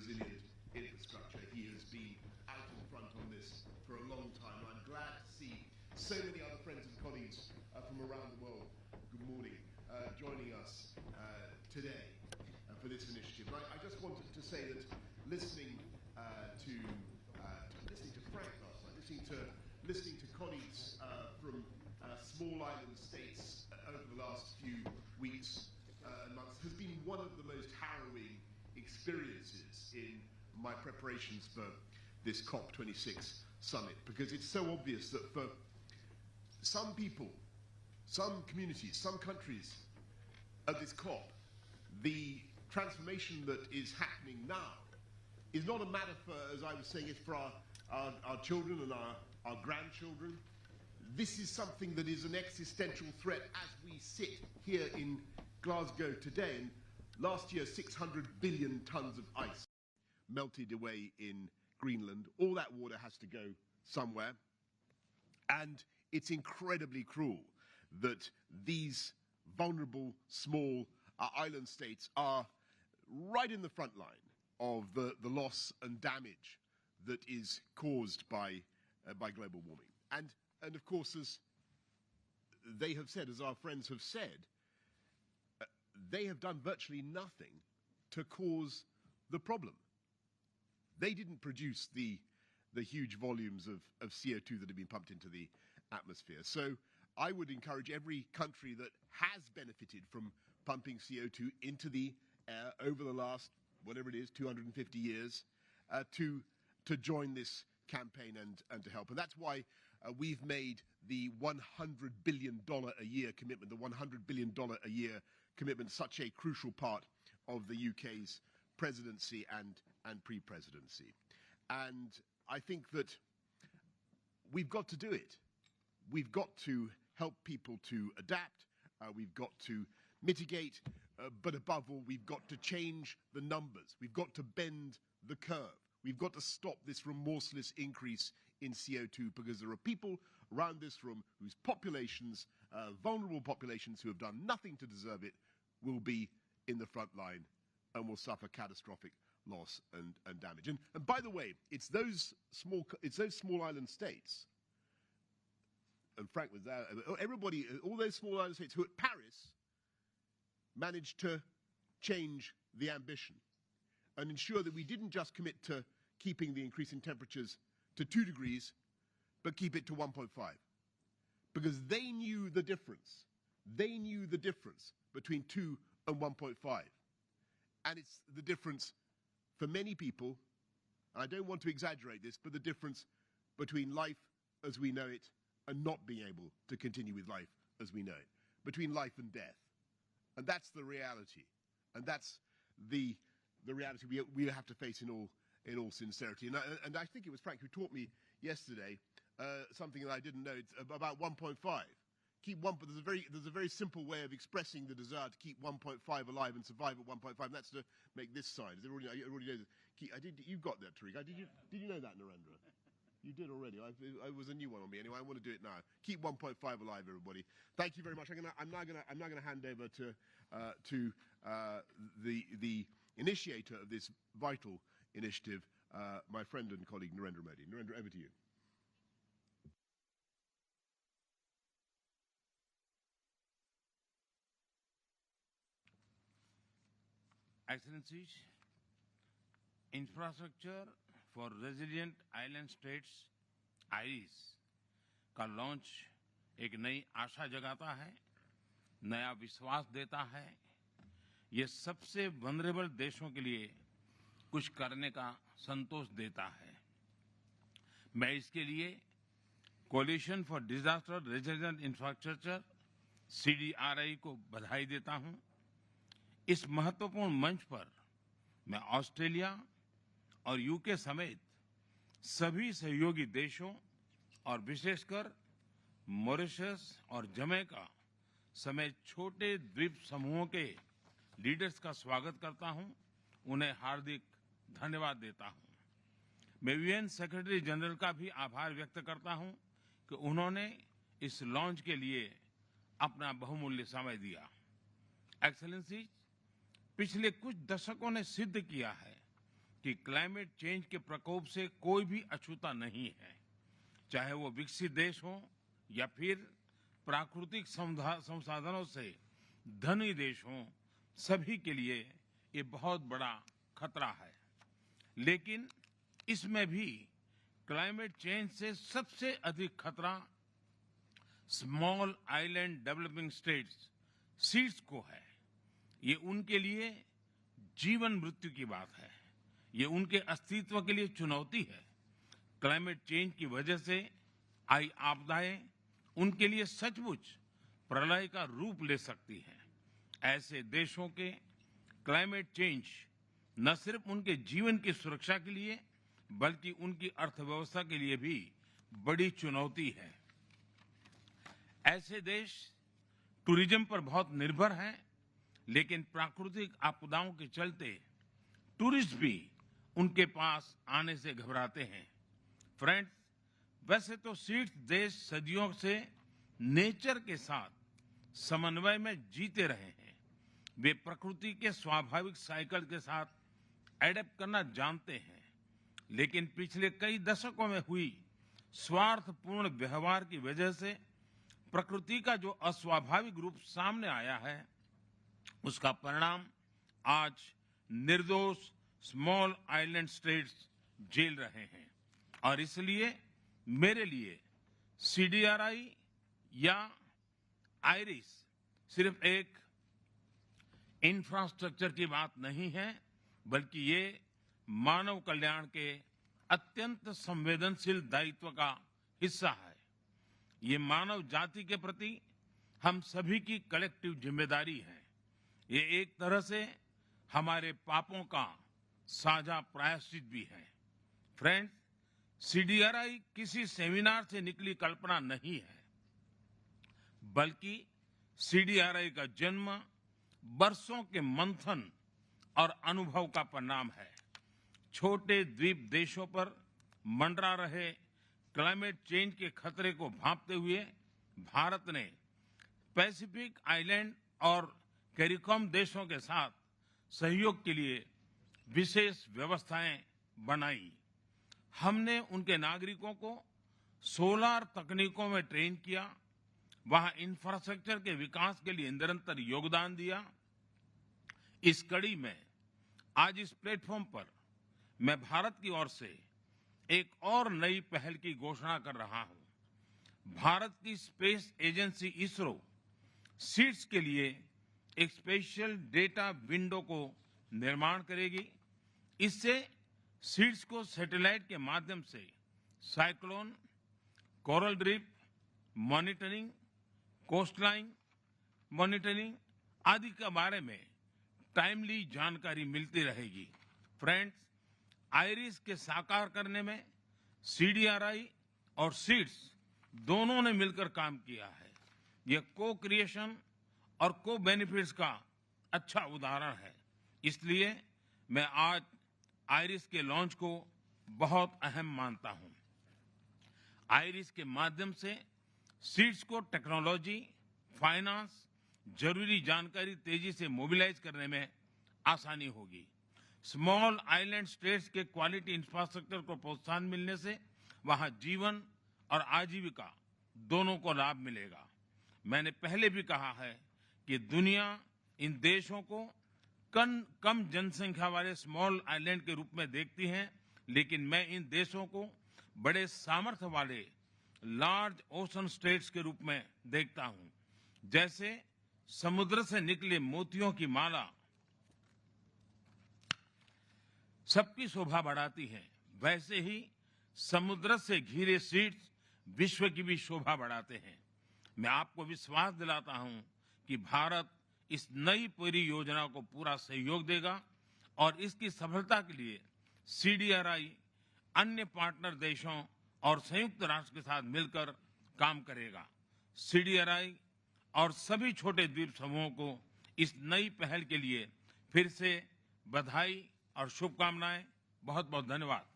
resilient infrastructure. He has been out in front on this for a long time. I'm glad to see so many other friends and colleagues from around the world, good morning, joining us today for this initiative. I just wanted to say that listening to Frank last night, listening to colleagues from small island states over the last few weeks and months has been one of the most harrowing experiences in my preparations for this COP26 summit, because it's so obvious that for some people, some communities, some countries at this COP, the transformation that is happening now is not a matter for, as I was saying, it's for our children and our grandchildren. This is something that is an existential threat as we sit here in Glasgow today. And last year, 600 billion tons of ice melted away in Greenland. All that water has to go somewhere. And it's incredibly cruel that these vulnerable, small island states are right in the front line of the loss and damage that is caused by global warming. And of course, as they have said, as our friends have said, they have done virtually nothing to cause the problem. They didn't produce the huge volumes of CO2 that have been pumped into the atmosphere. So I would encourage every country that has benefited from pumping CO2 into the air over the last, whatever it is, 250 years, to join this campaign and to help. And that's why we've made the $100 billion a year commitment, the $100 billion a year commitment, such a crucial part of the UK's presidency and pre-presidency. And I think that we've got to do it. We've got to help people to adapt. We've got to mitigate. But above all, we've got to change the numbers. We've got to bend the curve. We've got to stop this remorseless increase in CO2, because there are people around this room whose populations, vulnerable populations who have done nothing to deserve it, will be in the front line and will suffer catastrophic loss and damage. And by the way, it's those small island states, and Frank was there, everybody, all those small island states who at Paris managed to change the ambition and ensure that we didn't just commit to keeping the increase in temperatures to 2 degrees, but keep it to 1.5. Because they knew the difference. They knew the difference between 2 and 1.5. And it's the difference for many people, and I don't want to exaggerate this, but the difference between life as we know it and not being able to continue with life as we know it. Between life and death. And that's the reality. And that's the reality we have to face in all sincerity. And I think it was Frank who taught me yesterday something that I didn't know. It's about 1.5. There's a very simple way of expressing the desire to keep 1.5 alive and survive at 1.5. And that's to make this sign. I already know this. You got that, Tariq. Did you know that, Narendra? You did already. It was a new one on me. Anyway, I want to do it now. Keep 1.5 alive, everybody. Thank you very much. I'm now going to hand over to the initiator of this vital initiative, my friend and colleague Narendra Modi. Narendra, over to you. Excellencies, infrastructure for resilient island states Iris का launch एक नई आशा जगाता है, नया विश्वास देता है। ये सबसे वल्नरेबल देशों के लिए कुछ करने का संतोष देता है। मैं इसके लिए coalition for disaster resilient infrastructure CDRI को बधाई देता हूं। इस महत्वपूर्ण मंच पर मैं ऑस्ट्रेलिया और UK समेत सभी सहयोगी देशों और विशेषकर मॉरिशस और जमैका समेत छोटे द्वीप समूहों के लीडर्स का स्वागत करता हूं, उन्हें हार्दिक धन्यवाद देता हूं। मैं UN सेक्रेटरी जनरल का भी आभार व्यक्त करता हूं कि उन्होंने इस लॉन्च के लिए अपना बहुमूल्य समय दिया। एक्सेलेंसी, पिछले कुछ दशकों ने सिद्ध किया है कि क्लाइमेट चेंज के प्रकोप से कोई भी अछूता नहीं है, चाहे वो विकसित देश हो या फिर प्राकृतिक संसाधनों से धनी देश हो, सभी के लिए ये बहुत बड़ा खतरा है। लेकिन इसमें भी क्लाइमेट चेंज से सबसे अधिक खतरा small island developing states seeds को है। ये उनके लिए जीवन मृत्यु की बात है। ये उनके अस्तित्व के लिए चुनौती है। क्लाइमेट चेंज की वजह से आई आपदाएं उनके लिए सचमुच प्रलय का रूप ले सकती हैं। ऐसे देशों के क्लाइमेट चेंज न सिर्फ उनके जीवन की सुरक्षा के लिए बल्कि उनकी अर्थव्यवस्था के लिए भी बड़ी चुनौती है। ऐसे देश टूरिज्म पर बहुत निर्भर हैं, लेकिन प्राकृतिक आपदाओं के चलते टूरिस्ट भी उनके पास आने से घबराते हैं। फ्रेंड्स, वैसे तो सीड्स देश सदियों से नेचर के साथ समन्वय में जीते रहे हैं। वे प्रकृति के स्वाभाविक साइकिल के साथ एडेप्ट करना जानते हैं। लेकिन पिछले कई दशकों में हुई स्वार्थपूर्ण व्यवहार की वजह से प्रकृति का जो अस्वाभाविक रूप सामने आया है, उसका परिणाम आज निर्दोष स्मॉल आइलैंड स्टेट्स झेल रहे हैं। और इसलिए मेरे लिए सीडीआरआई या आइरिस सिर्फ एक इंफ्रास्ट्रक्चर की बात नहीं है, बल्कि ये मानव कल्याण के अत्यंत संवेदनशील दायित्व का हिस्सा है। ये मानव जाति के प्रति हम सभी की कलेक्टिव जिम्मेदारी है। ये एक तरह से हमारे पापों का साझा प्रायश्चित भी है। फ्रेंड्स, सीडीआरआई किसी सेमिनार से निकली कल्पना नहीं है, बल्कि सीडीआरआई का जन्म बरसों के मंथन और अनुभव का परिणाम है। छोटे द्वीप देशों पर मंडरा रहे क्लाइमेट चेंज के खतरे को भांपते हुए भारत ने पैसिफिक आइलैंड और कैरिकॉम देशों के साथ सहयोग के लिए विशेष व्यवस्थाएं बनाई। हमने उनके नागरिकों को सोलर तकनीकों में ट्रेन किया, वहां इंफ्रास्ट्रक्चर के विकास के लिए निरंतर योगदान दिया। इस कड़ी में आज इस प्लेटफॉर्म पर मैं भारत की ओर से एक और नई पहल की घोषणा कर रहा हूं। भारत की स्पेस एजेंसी इसरो सीड्स के लिए एक स्पेशल डेटा विंडो को निर्माण करेगी। इससे सीड्स को सैटेलाइट के माध्यम से cyclone, coral reef monitoring, coastline monitoring आदि के बारे में टाइमली जानकारी मिलती रहेगी। फ्रेंड्स, आइरिस के साकार करने में सीडीआरआई और सीड्स दोनों ने मिलकर काम किया है। यह को क्रिएशन और को बेनिफिट्स का अच्छा उदाहरण है। इसलिए मैं आज आइरिस के लॉन्च को बहुत अहम मानता हूं। आइरिस के माध्यम से सीड्स को टेक्नोलॉजी, फाइनेंस, जरूरी जानकारी तेजी से मोबिलाइज करने में आसानी होगी। स्मॉल आइलैंड स्टेट्स के क्वालिटी इंफ्रास्ट्रक्चर को प्रोत्साहन मिलने से वहां जीवन और आजीविका दोनों को लाभ मिलेगा। मैंने पहले भी कहा है कि दुनिया इन देशों को कम जनसंख्या वाले स्मॉल आइलैंड के रूप में देखती है, लेकिन मैं इन देशों को बड़े सामर्थ्य वाले लार्ज ओशन स्टेट्स के रूप में देखता हूं। जैसे समुद्र से निकले मोतियों की माला सबकी शोभा बढ़ाती है, वैसे ही समुद्र से घिरे सीड्स विश्व की भी शोभा बढ़ाते हैं। मैं आपको विश्वास दिलाता हूं कि भारत इस नई परियोजना को पूरा सहयोग देगा और इसकी सफलता के लिए सीडीआरआई अन्य पार्टनर देशों और संयुक्त राष्ट्र के साथ मिलकर काम करेगा। सीडीआरआई और सभी छोटे द्वीप समूहों को इस नई पहल के लिए फिर से बधाई और शुभकामनाएं। बहुत बहुत धन्यवाद।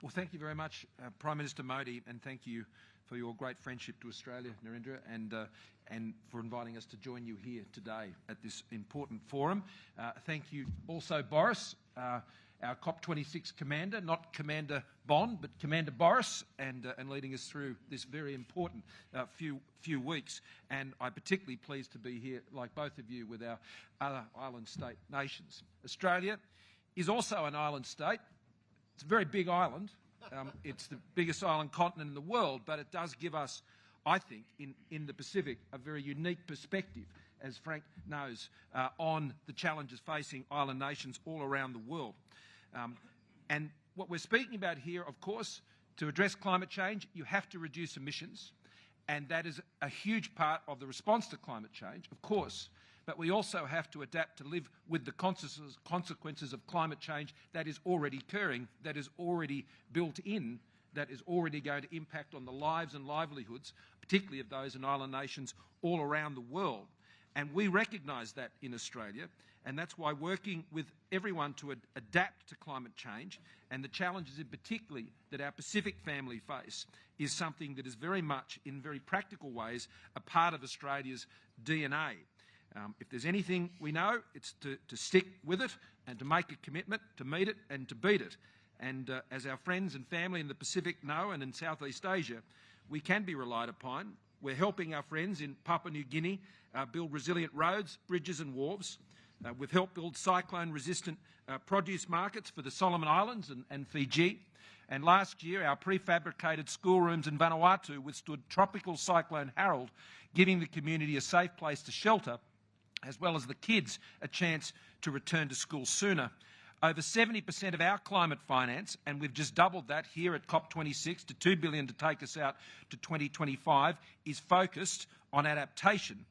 Well, thank you very much, Prime Minister Modi, and thank you for your great friendship to Australia, Narendra, and for inviting us to join you here today at this important forum. Thank you also, Boris, our COP26 commander, not Commander Bond, but Commander Boris, and leading us through this very important few weeks. And I'm particularly pleased to be here, like both of you, with our other island state nations. Australia is also an island state. It's a very big island. It's the biggest island continent in the world, but it does give us, I think, in the Pacific, a very unique perspective, as Frank knows, on the challenges facing island nations all around the world. And what we're speaking about here, of course, to address climate change, you have to reduce emissions, and that is a huge part of the response to climate change, of course. But we also have to adapt to live with the consequences of climate change that is already occurring, that is already built in, that is already going to impact on the lives and livelihoods, particularly of those in island nations all around the world. And we recognise that in Australia, and that's why working with everyone to adapt to climate change and the challenges in particularly that our Pacific family face is something that is very much, in very practical ways, a part of Australia's DNA. If there's anything we know, it's to stick with it and to make a commitment to meet it and to beat it. And as our friends and family in the Pacific know, and in Southeast Asia, we can be relied upon. We're helping our friends in Papua New Guinea build resilient roads, bridges and wharves. We've helped build cyclone-resistant produce markets for the Solomon Islands and Fiji. And last year, our prefabricated schoolrooms in Vanuatu withstood Tropical Cyclone Harold, giving the community a safe place to shelter, as well as the kids a chance to return to school sooner. Over 70% of our climate finance, and we've just doubled that here at COP26 to $2 billion to take us out to 2025, is focused on adaptation.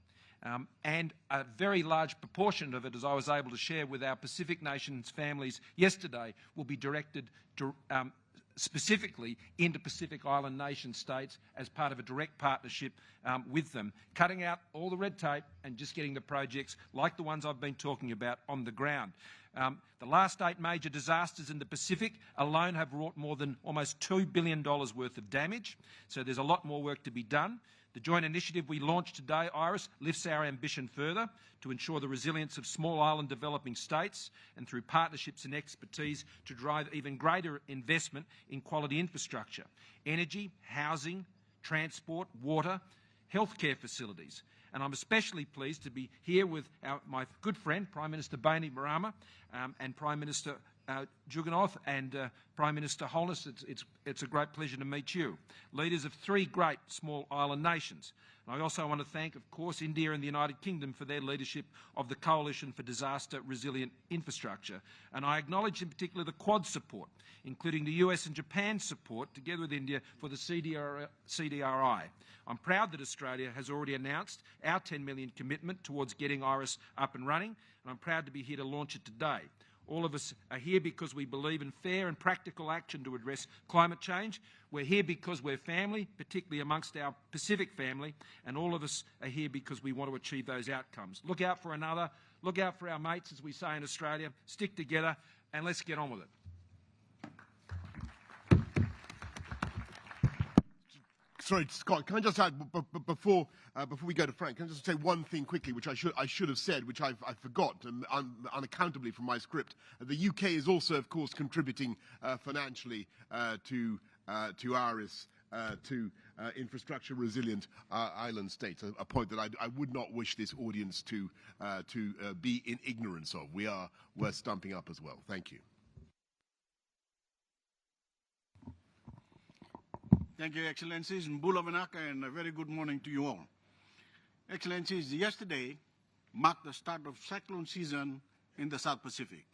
And a very large proportion of it, as I was able to share with our Pacific nations families yesterday, will be directed specifically into Pacific Island nation states as part of a direct partnership with them, cutting out all the red tape and just getting the projects like the ones I've been talking about on the ground. The last 8 major disasters in the Pacific alone have wrought more than almost $2 billion worth of damage, so there's a lot more work to be done. The joint initiative we launched today, IRIS, lifts our ambition further to ensure the resilience of small island developing states, and through partnerships and expertise to drive even greater investment in quality infrastructure, energy, housing, transport, water, healthcare facilities. And I'm especially pleased to be here with my good friend, Prime Minister Bainimarama, and Prime Minister Juganov and Prime Minister Holness. It's a great pleasure to meet you, leaders of 3 great small island nations. And I also want to thank, of course, India and the United Kingdom for their leadership of the Coalition for Disaster Resilient Infrastructure. And I acknowledge in particular the Quad support, including the US and Japan support, together with India, for the CDRI. I'm proud that Australia has already announced our $10 million commitment towards getting IRIS up and running, and I'm proud to be here to launch it today. All of us are here because we believe in fair and practical action to address climate change. We're here because we're family, particularly amongst our Pacific family, and all of us are here because we want to achieve those outcomes. Look out for another, look out for our mates, as we say in Australia, stick together, and let's get on with it. Sorry, Scott, can I just add, before we go to Frank, can I just say one thing quickly, which I should have said, which I forgot unaccountably from my script. The UK is also, of course, contributing financially to IRIS, to infrastructure resilient island states, a point that I would not wish this audience to be in ignorance of. We're stumping up as well. Thank you. Thank you, Excellencies, Mbula Vanaka, and a very good morning to you all. Excellencies, yesterday marked the start of cyclone season in the South Pacific,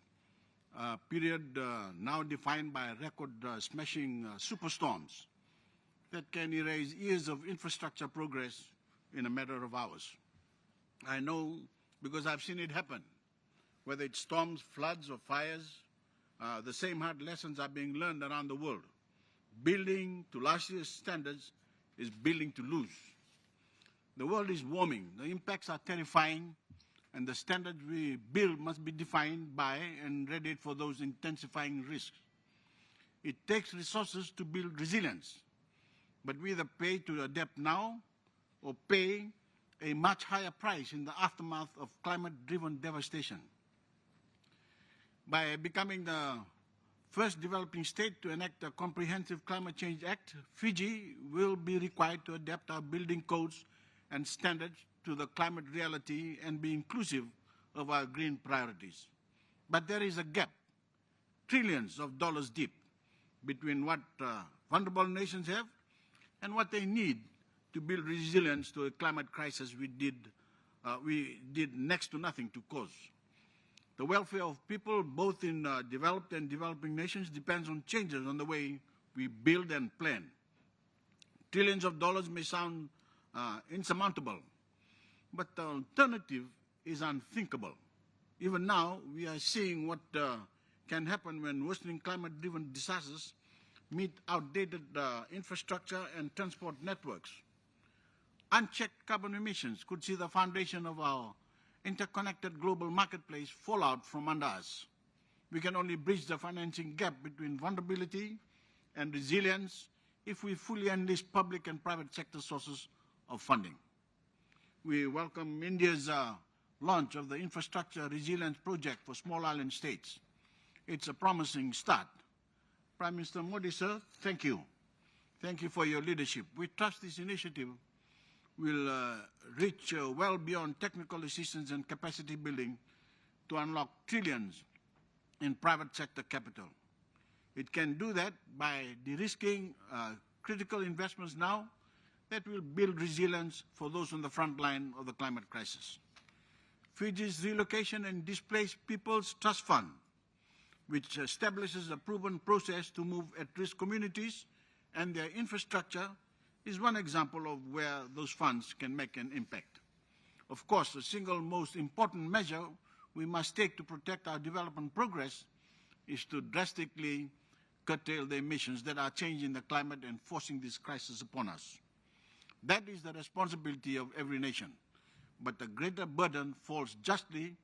a period now defined by record-smashing superstorms that can erase years of infrastructure progress in a matter of hours. I know because I've seen it happen. Whether it's storms, floods, or fires, the same hard lessons are being learned around the world. Building to last year's standards is building to lose. The world is warming. The impacts are terrifying, and the standards we build must be defined by and readied for those intensifying risks. It takes resources to build resilience, but we either pay to adapt now or pay a much higher price in the aftermath of climate-driven devastation. By becoming the first developing state to enact a comprehensive climate change act, Fiji will be required to adapt our building codes and standards to the climate reality and be inclusive of our green priorities. But there is a gap, trillions of dollars deep, between what vulnerable nations have and what they need to build resilience to a climate crisis we did next to nothing to cause. The welfare of people, both in developed and developing nations, depends on changes on the way we build and plan. Trillions of dollars may sound insurmountable, but the alternative is unthinkable. Even now, we are seeing what can happen when worsening climate-driven disasters meet outdated infrastructure and transport networks. Unchecked carbon emissions could see the foundation of our interconnected global marketplace fall out from under us. We can only bridge the financing gap between vulnerability and resilience if we fully unleash public and private sector sources of funding. We welcome India's launch of the Infrastructure Resilience Project for small island states. It's a promising start. Prime Minister Modi, sir, thank you. Thank you for your leadership. We trust this initiative will reach well beyond technical assistance and capacity building to unlock trillions in private sector capital. It can do that by de-risking critical investments now that will build resilience for those on the front line of the climate crisis. Fiji's Relocation and Displaced Peoples Trust Fund, which establishes a proven process to move at-risk communities and their infrastructure, is one example of where those funds can make an impact. Of course, the single most important measure we must take to protect our development progress is to drastically curtail the emissions that are changing the climate and forcing this crisis upon us. That is the responsibility of every nation, but the greater burden falls justly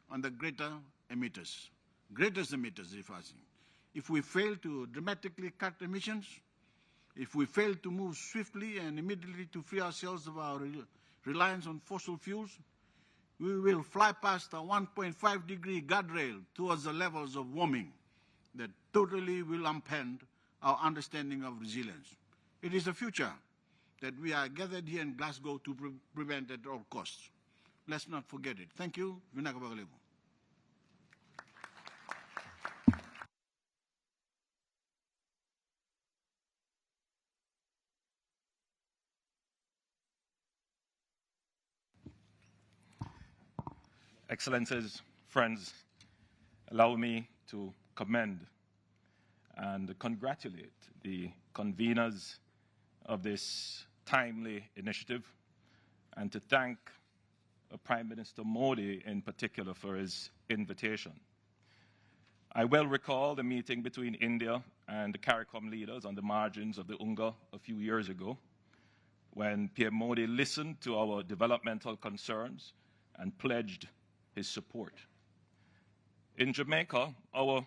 on the greatest emitters, if I say. If we fail to dramatically cut emissions, if we fail to move swiftly and immediately to free ourselves of our reliance on fossil fuels, we will fly past a 1.5-degree guardrail towards the levels of warming that totally will upend our understanding of resilience. It is the future that we are gathered here in Glasgow to prevent at all costs. Let's not forget it. Thank you. Vinaka Bagalevu. Excellencies, friends, allow me to commend and congratulate the conveners of this timely initiative and to thank Prime Minister Modi in particular for his invitation. I well recall the meeting between India and the CARICOM leaders on the margins of the Unga a few years ago when PM Modi listened to our developmental concerns and pledged his support. In Jamaica, our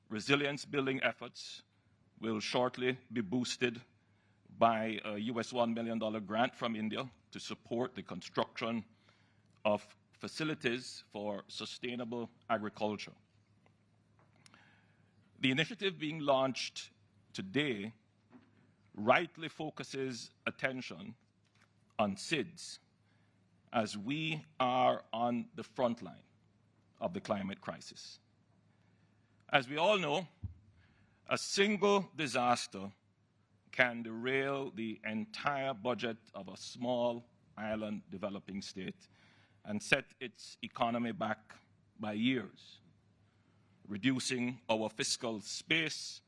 resilience building efforts will shortly be boosted by a US $1 million grant from India to support the construction of facilities for sustainable agriculture. The initiative being launched today rightly focuses attention on SIDS, as we are on the front line of the climate crisis. As we all know, a single disaster can derail the entire budget of a small island developing state and set its economy back by years, reducing our fiscal space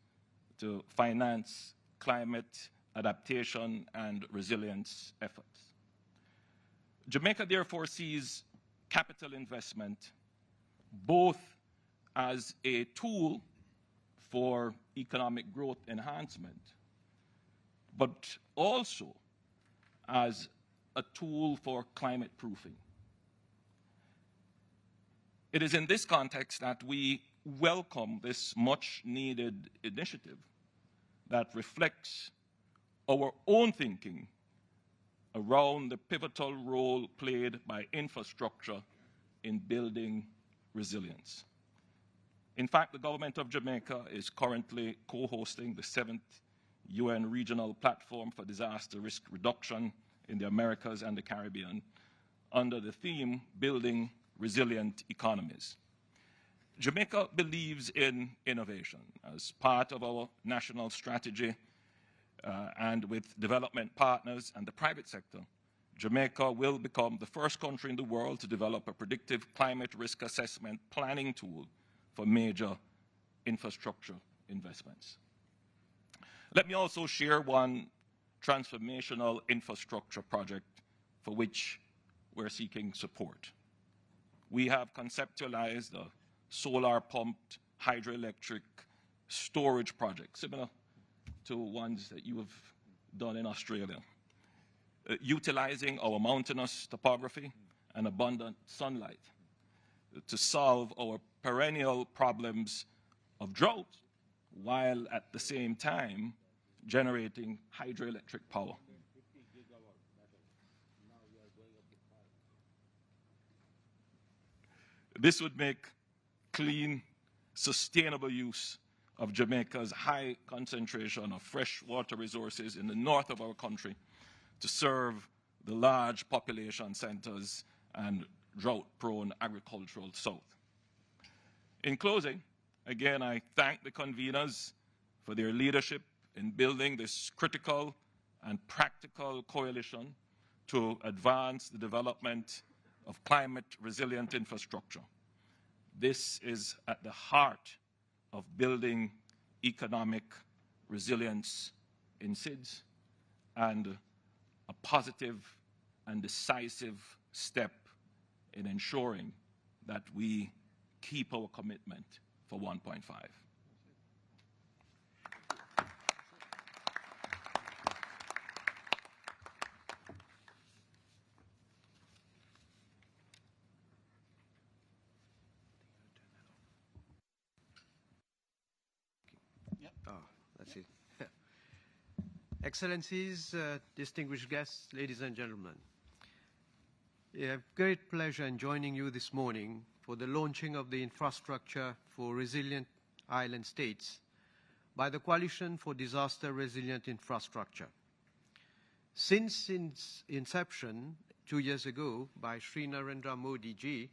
to finance climate adaptation and resilience efforts. Jamaica therefore sees capital investment both as a tool for economic growth enhancement, but also as a tool for climate proofing. It is in this context that we welcome this much needed initiative that reflects our own thinking around the pivotal role played by infrastructure in building resilience. In fact, the government of Jamaica is currently co-hosting the 7th UN Regional Platform for Disaster Risk Reduction in the Americas and the Caribbean under the theme, Building Resilient Economies. Jamaica believes in innovation as part of our national strategy and with development partners and the private sector. Jamaica will become the first country in the world to develop a predictive climate risk assessment planning tool for major infrastructure investments. Let me also share one transformational infrastructure project for which we're seeking support. We have conceptualized a solar-pumped hydroelectric storage project, similar to ones that you have done in Australia, utilizing our mountainous topography and abundant sunlight to solve our perennial problems of drought, while at the same time generating hydroelectric power. This would make clean, sustainable use of Jamaica's high concentration of fresh water resources in the north of our country to serve the large population centers and drought-prone agricultural south. In closing, again, I thank the conveners for their leadership in building this critical and practical coalition to advance the development of climate-resilient infrastructure. This is at the heart of building economic resilience in SIDS and a positive and decisive step in ensuring that we keep our commitment for 1.5. That's it. Excellencies, distinguished guests, ladies and gentlemen. I have great pleasure in joining you this morning for the launching of the Infrastructure for Resilient Island States by the Coalition for Disaster Resilient Infrastructure. Since its inception 2 years ago by Sri Narendra Modi ji,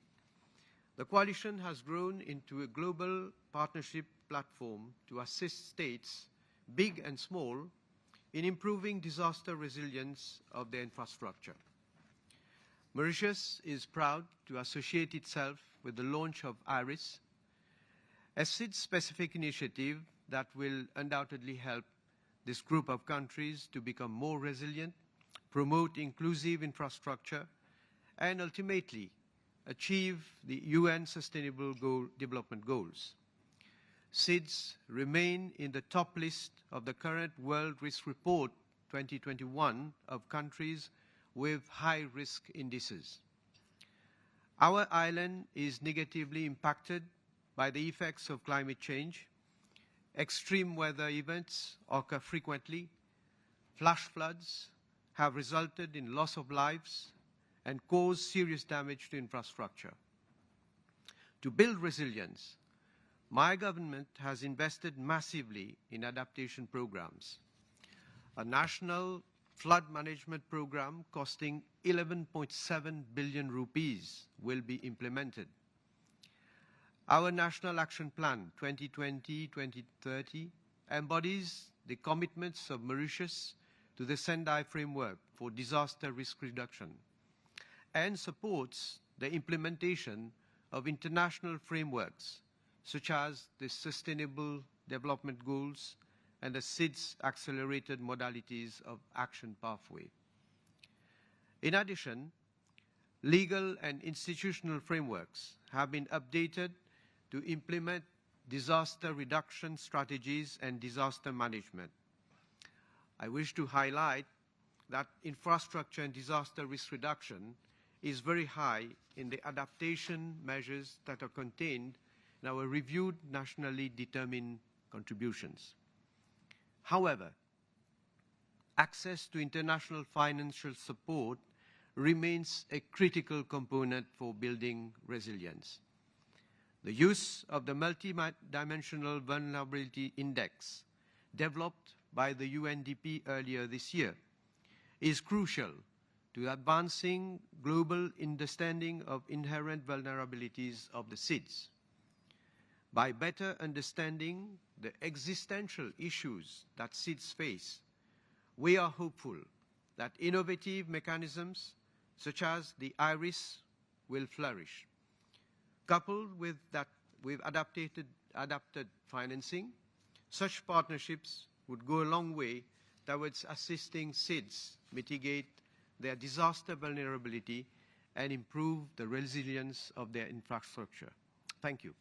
the coalition has grown into a global partnership platform to assist states, big and small, in improving disaster resilience of their infrastructure. Mauritius is proud to associate itself with the launch of IRIS, a SIDS-specific initiative that will undoubtedly help this group of countries to become more resilient, promote inclusive infrastructure, and ultimately achieve the UN Sustainable Development Goals. SIDS remain in the top list of the current World Risk Report 2021 of countries with high risk indices. Our island is negatively impacted by the effects of climate change. Extreme weather events occur frequently. Flash floods have resulted in loss of lives and caused serious damage to infrastructure. To build resilience, my government has invested massively in adaptation programs. A national flood management program costing 11.7 billion rupees will be implemented. Our National Action Plan 2020-2030 embodies the commitments of Mauritius to the Sendai Framework for Disaster Risk Reduction and supports the implementation of international frameworks such as the Sustainable Development Goals and the SIDS accelerated modalities of action pathway. In addition, legal and institutional frameworks have been updated to implement disaster reduction strategies and disaster management. I wish to highlight that infrastructure and disaster risk reduction is very high in the adaptation measures that are contained in our reviewed nationally determined contributions. However, access to international financial support remains a critical component for building resilience. The use of the Multi-Dimensional Vulnerability Index, developed by the UNDP earlier this year, is crucial to advancing global understanding of inherent vulnerabilities of the SIDS. By better understanding the existential issues that SIDS face, we are hopeful that innovative mechanisms such as the IRIS will flourish. Coupled with adapted financing, such partnerships would go a long way towards assisting SIDS mitigate their disaster vulnerability and improve the resilience of their infrastructure. Thank you.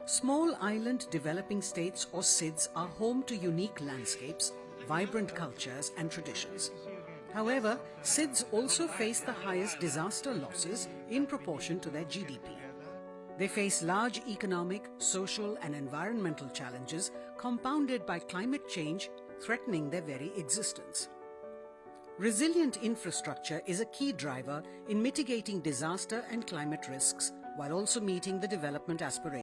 Small island developing states or SIDS are home to unique landscapes, vibrant cultures and traditions. However, SIDS also face the highest disaster losses in proportion to their GDP. They face large economic, social and environmental challenges compounded by climate change threatening their very existence. Resilient infrastructure is a key driver in mitigating disaster and climate risks while also meeting the development aspirations.